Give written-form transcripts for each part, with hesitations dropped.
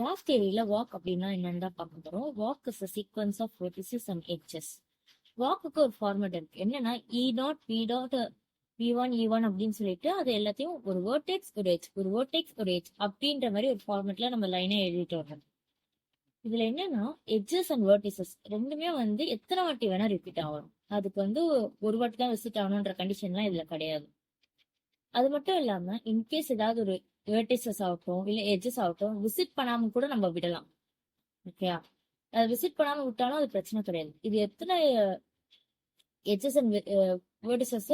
Graph தியரியில walk அப்படின்னா என்னன்னு தான் பார்க்க போறோம். Walk is a sequence of vertices and edges. வாக்குக்கு ஒரு ஃபார்மேட் இருக்கு. என்னன்னா இ dot B dot P1 E1 அப்படின்னு சொல்லிட்டு அது எல்லாத்தையும் ஒரு வேர்டெக்ஸ் ஒரு எட்ஜ் ஒரு வேர்டெக்ஸ் ஒரு எட்ஜ் அப்படின்ற மாதிரி ஒரு ஃபார்மேட்ல நம்ம லைனே எழுதிட்டு வரோம். இதுல என்னன்னா எட்ஜஸ் அண்ட் வேர்டிசஸ் ரெண்டுமே வந்து எத்தனை வாட்டி வேணா ரிப்பீட் ஆகும். அதுக்கு வந்து ஒரு வாட்டி தான் விசிட் ஆகணுன்ற கண்டிஷன்லாம் இதுல கிடையாது. அது மட்டும் இல்லாம இன்கேஸ் ஏதாவது ஒரு வேர்டிசஸ் ஆகட்டும் இல்ல எட்ஜஸ் ஆகட்டும் விசிட் பண்ணாம கூட நம்ம விடலாம். ஓகேயா? அது விசிட் பண்ணாம விட்டாலும் அது பிரச்சனை கிடையாது. இது எத்தனை எட்ஜஸ் அண்ட் வேர்டிசஸ்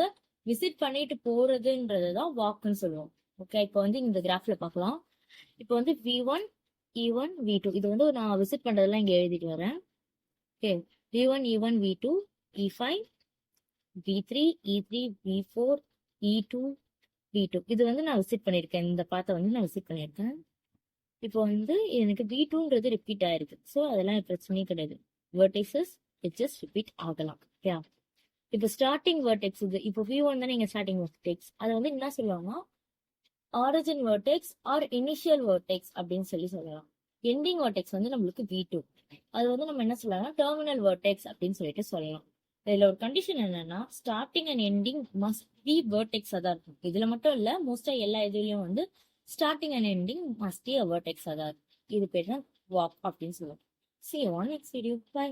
விசிட் பண்ணிட்டு போறதுன்றதுதான் வாக்குன்னு சொல்லுவோம். ஓகே, இப்போ வந்து இந்த கிராஃப்ல பார்க்கலாம். இப்போ வந்து V1 E1 V2 இது வந்து நான் விசிட் பண்றதெல்லாம் இங்க எழுதிட்டு வரேன். Okay, V1 E1 V2 E5 V3 E3 V4 E2 V2 இது வந்து நான் விசிட் பண்ணிருக்கேன். இந்த பாத்தை வந்து நான் விசிட் பண்ணிருக்கேன். இப்போ வந்து எனக்கு V2ன்றது ரிப்பீட் ஆயிருக்கு. ஸோ அதெல்லாம் பிரச்சனையே கிடையாது. வெர்டெக்ஸஸ் எட்ஜஸ் ரிப்பீட் ஆகலாம். ஓகே, இப்போ ஸ்டார்டிங் வெர்டெக்ஸ் இது இப்போ V1 தானே இங்க ஸ்டார்டிங் வெர்டெக்ஸ். அதை வந்து என்ன சொல்லுவாங்கன்னா origin vertex or initial vertex அப்படின்னு சொல்லலாம். எண்டிங் வெர்டெக்ஸ் வந்து நம்மளுக்கு V2. அது வந்து நம்ம என்ன சொல்லலாம், டெர்மினல் வெர்டெக்ஸ் அப்படின்னு சொல்லிட்டு சொல்லலாம். இதுல ஒரு கண்டிஷன் என்னன்னா starting and ending must be வெர்டெக்ஸா தான் இருக்கும். இதுல மட்டும் இல்ல, மோஸ்டா எல்லா இதுலயும் வந்து starting and ending must be வெர்டெக்ஸா தான் இருக்கும். இது பேர் தான் வாக் அப்படின்னு சொல்லுவோம். See you on next video. Bye.